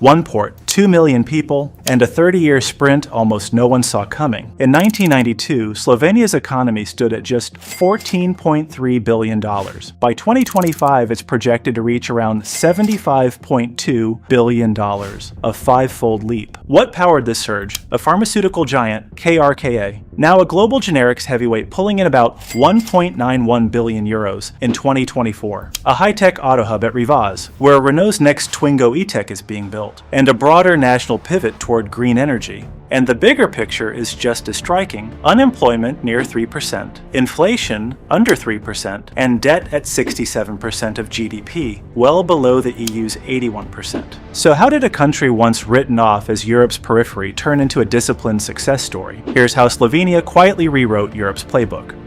One port, 2 million people, and a 30-year sprint almost no one saw coming. In 1992, Slovenia's economy stood at just $14.3 billion. By 2025, it's projected to reach around $75.2 billion, a five-fold leap. What powered this surge? A pharmaceutical giant, KRKA, now a global generics heavyweight pulling in about 1.91 billion euros in 2024. A high-tech auto hub at Rivaz, where Renault's next Twingo E-Tech is being built, and a broader national pivot toward green energy. And the bigger picture is just as striking. Unemployment near 3%, inflation under 3%, and debt at 67% of GDP, well below the EU's 81%. So how did a country once written off as Europe's periphery turn into a disciplined success story? Here's how Slovenia quietly rewrote Europe's playbook.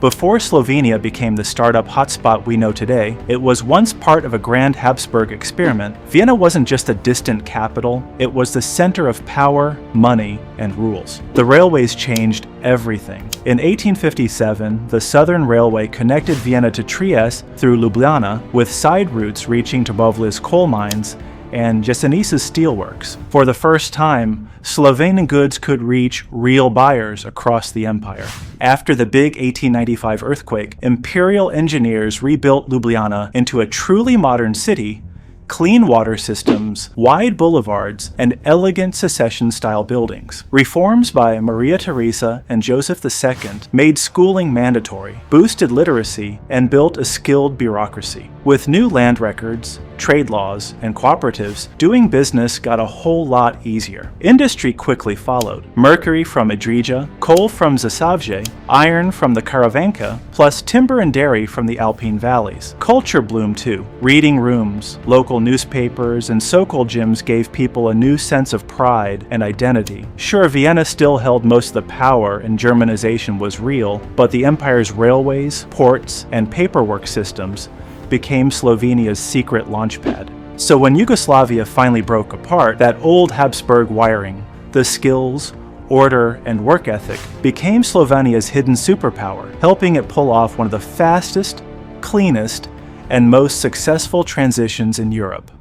Before Slovenia became the startup hotspot we know today, it was once part of a grand Habsburg experiment. Vienna wasn't just a distant capital, it was the center of power, money, and rules. The railways changed everything. In 1857, the Southern Railway connected Vienna to Trieste through Ljubljana, with side routes reaching to Bovli's coal mines and Jesenice's steelworks. For the first time, Slovenian goods could reach real buyers across the empire. After the big 1895 earthquake, imperial engineers rebuilt Ljubljana into a truly modern city, clean water systems, wide boulevards, and elegant secession-style buildings. Reforms by Maria Theresa and Joseph II made schooling mandatory, boosted literacy, and built a skilled bureaucracy. With new land records, trade laws, and cooperatives, doing business got a whole lot easier. Industry quickly followed. Mercury from Idrija, coal from Zasavje, iron from the Karavanka, plus timber and dairy from the Alpine valleys. Culture bloomed too. Reading rooms, local newspapers, and Sokol gyms gave people a new sense of pride and identity. Sure, Vienna still held most of the power and Germanization was real, but the empire's railways, ports, and paperwork systems became Slovenia's secret launchpad. So when Yugoslavia finally broke apart, that old Habsburg wiring, the skills, order, and work ethic, became Slovenia's hidden superpower, helping it pull off one of the fastest, cleanest, and most successful transitions in Europe.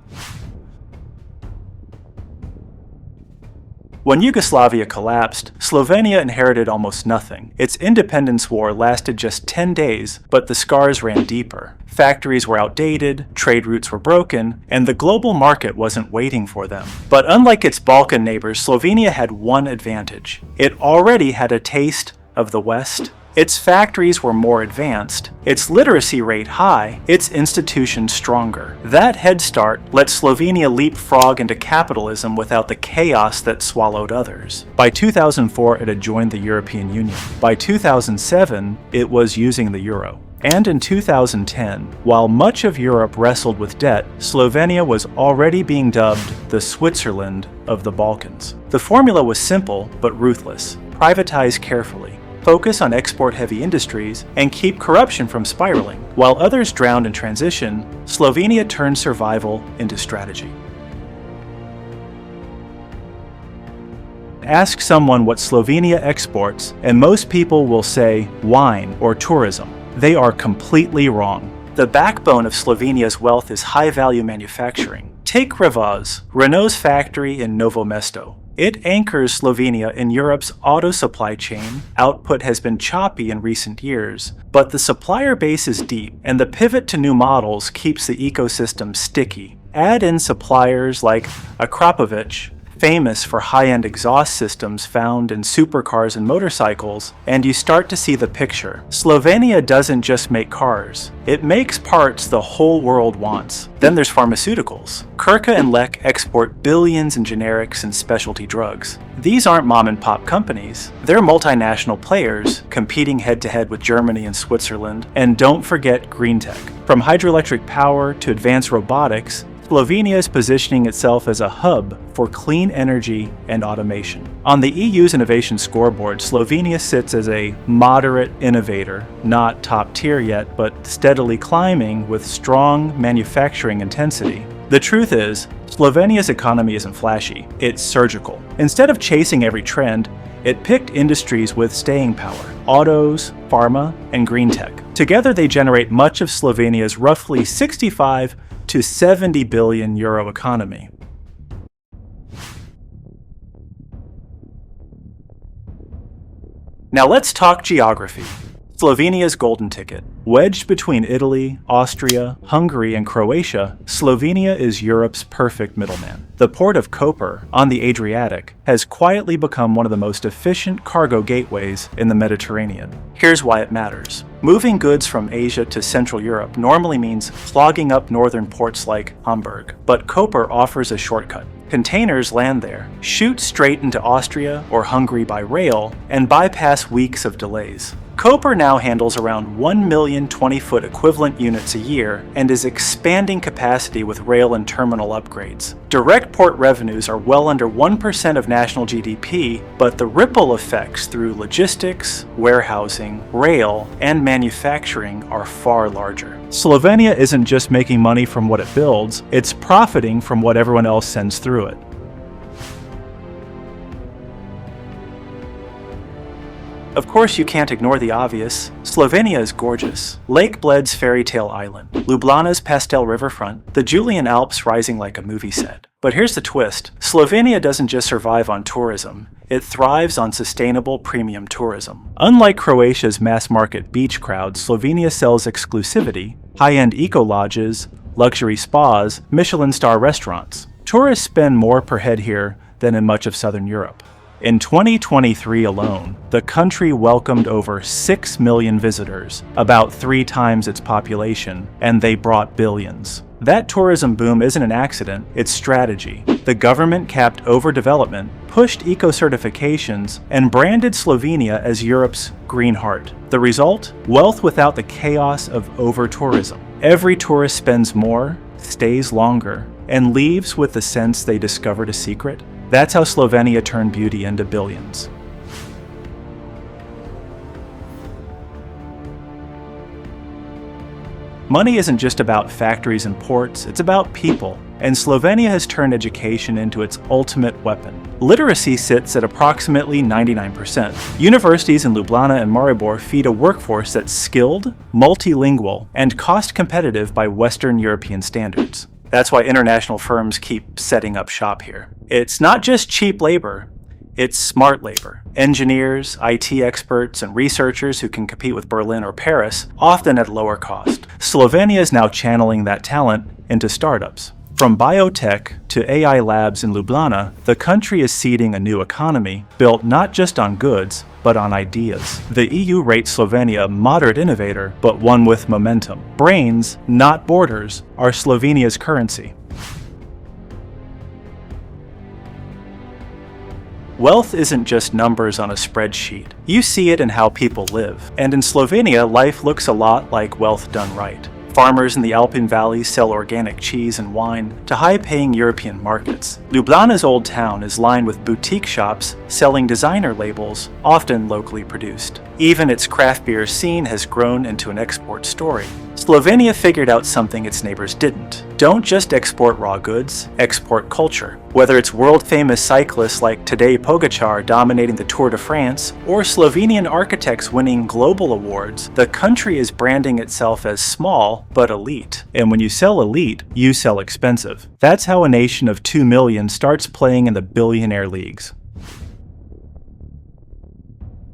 When Yugoslavia collapsed, Slovenia inherited almost nothing. Its independence war lasted just 10 days, but the scars ran deeper. Factories were outdated, trade routes were broken, and the global market wasn't waiting for them. But unlike its Balkan neighbors, Slovenia had one advantage. It already had a taste of the West. Its factories were more advanced, its literacy rate high, its institutions stronger. That head start let Slovenia leapfrog into capitalism without the chaos that swallowed others. By 2004, it had joined the European Union. By 2007, it was using the euro. And in 2010, while much of Europe wrestled with debt, Slovenia was already being dubbed the Switzerland of the Balkans. The formula was simple but ruthless. Privatize carefully, focus on export-heavy industries, and keep corruption from spiraling. While others drowned in transition, Slovenia turned survival into strategy. Ask someone what Slovenia exports, and most people will say wine or tourism. They are completely wrong. The backbone of Slovenia's wealth is high-value manufacturing. Take Rivaz, Renault's factory in Novo Mesto. It anchors Slovenia in Europe's auto supply chain. Output has been choppy in recent years, but the supplier base is deep, and the pivot to new models keeps the ecosystem sticky. Add in suppliers like Akrapovic, famous for high-end exhaust systems found in supercars and motorcycles, and you start to see the picture. Slovenia doesn't just make cars, it makes parts the whole world wants. Then there's pharmaceuticals. Krka and Lek export billions in generics and specialty drugs. These aren't mom-and-pop companies, they're multinational players competing head-to-head with Germany and Switzerland. And don't forget green tech. From hydroelectric power to advanced robotics, Slovenia is positioning itself as a hub for clean energy and automation. On the EU's innovation scoreboard, Slovenia sits as a moderate innovator, not top tier yet, but steadily climbing with strong manufacturing intensity. The truth is, Slovenia's economy isn't flashy, it's surgical. Instead of chasing every trend, it picked industries with staying power: autos, pharma, and green tech. Together they generate much of Slovenia's roughly 65 to 70 billion euro economy. Now let's talk geography. Slovenia's golden ticket. Wedged between Italy, Austria, Hungary, and Croatia, Slovenia is Europe's perfect middleman. The port of Koper, on the Adriatic, has quietly become one of the most efficient cargo gateways in the Mediterranean. Here's why it matters. Moving goods from Asia to Central Europe normally means clogging up northern ports like Hamburg, but Koper offers a shortcut. Containers land there, shoot straight into Austria or Hungary by rail, and bypass weeks of delays. Koper now handles around 1 million 20-foot equivalent units a year and is expanding capacity with rail and terminal upgrades. Direct port revenues are well under 1% of national GDP, but the ripple effects through logistics, warehousing, rail, and manufacturing are far larger. Slovenia isn't just making money from what it builds, it's profiting from what everyone else sends through it. Of course, you can't ignore the obvious. Slovenia is gorgeous. Lake Bled's fairy tale island, Ljubljana's pastel riverfront, the Julian Alps rising like a movie set. But here's the twist. Slovenia doesn't just survive on tourism, it thrives on sustainable premium tourism. Unlike Croatia's mass-market beach crowd, Slovenia sells exclusivity, high-end eco-lodges, luxury spas, Michelin-star restaurants. Tourists spend more per head here than in much of southern Europe. In 2023 alone, the country welcomed over 6 million visitors, about 3 times its population, and they brought billions. That tourism boom isn't an accident, it's strategy. The government capped overdevelopment, pushed eco-certifications, and branded Slovenia as Europe's green heart. The result? Wealth without the chaos of over-tourism. Every tourist spends more, stays longer, and leaves with the sense they discovered a secret. That's how Slovenia turned beauty into billions. Money isn't just about factories and ports, it's about people. And Slovenia has turned education into its ultimate weapon. Literacy sits at approximately 99%. Universities in Ljubljana and Maribor feed a workforce that's skilled, multilingual, and cost-competitive by Western European standards. That's why international firms keep setting up shop here. It's not just cheap labor, it's smart labor. Engineers, IT experts, and researchers who can compete with Berlin or Paris, often at lower cost. Slovenia is now channeling that talent into startups. From biotech to AI labs in Ljubljana, the country is seeding a new economy built not just on goods, but on ideas. The EU rates Slovenia a moderate innovator, but one with momentum. Brains, not borders, are Slovenia's currency. Wealth isn't just numbers on a spreadsheet. You see it in how people live. And in Slovenia, life looks a lot like wealth done right. Farmers in the Alpine valleys sell organic cheese and wine to high-paying European markets. Ljubljana's old town is lined with boutique shops selling designer labels, often locally produced. Even its craft beer scene has grown into an export story. Slovenia figured out something its neighbors didn't. Don't just export raw goods, export culture. Whether it's world-famous cyclists like Tadej Pogačar dominating the Tour de France, or Slovenian architects winning global awards, the country is branding itself as small but elite. And when you sell elite, you sell expensive. That's how a nation of 2 million starts playing in the billionaire leagues.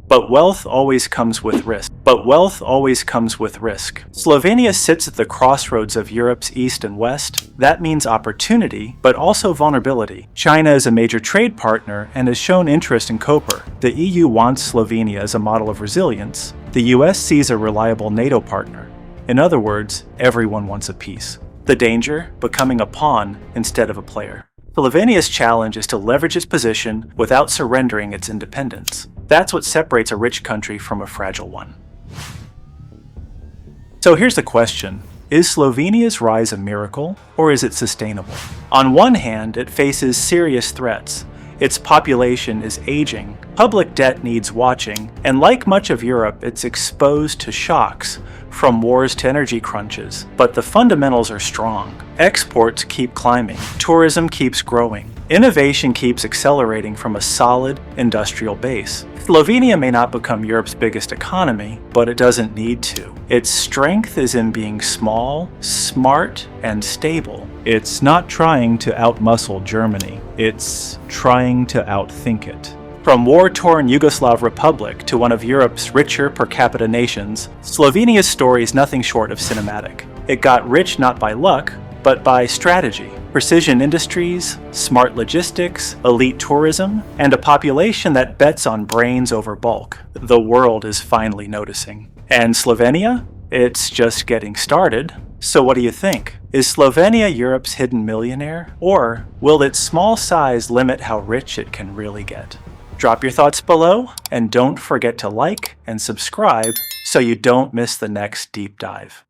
But wealth always comes with risk. Slovenia sits at the crossroads of Europe's east and west. That means opportunity, but also vulnerability. China is a major trade partner and has shown interest in Koper. The EU wants Slovenia as a model of resilience. The US sees a reliable NATO partner. In other words, everyone wants a piece. The danger? Becoming a pawn instead of a player. Slovenia's challenge is to leverage its position without surrendering its independence. That's what separates a rich country from a fragile one. So here's the question. Is Slovenia's rise a miracle, or is it sustainable? On one hand, it faces serious threats. Its population is aging, public debt needs watching, and like much of Europe, it's exposed to shocks, from wars to energy crunches. But the fundamentals are strong. Exports keep climbing, tourism keeps growing, innovation keeps accelerating from a solid industrial base. Slovenia may not become Europe's biggest economy, but it doesn't need to. Its strength is in being small, smart, and stable. It's not trying to outmuscle Germany. It's trying to outthink it. From war-torn Yugoslav Republic to one of Europe's richer per capita nations, Slovenia's story is nothing short of cinematic. It got rich not by luck, but by strategy. Precision industries, smart logistics, elite tourism, and a population that bets on brains over bulk. The world is finally noticing. And Slovenia? It's just getting started. So what do you think? Is Slovenia Europe's hidden millionaire? Or will its small size limit how rich it can really get? Drop your thoughts below, and don't forget to like and subscribe so you don't miss the next deep dive.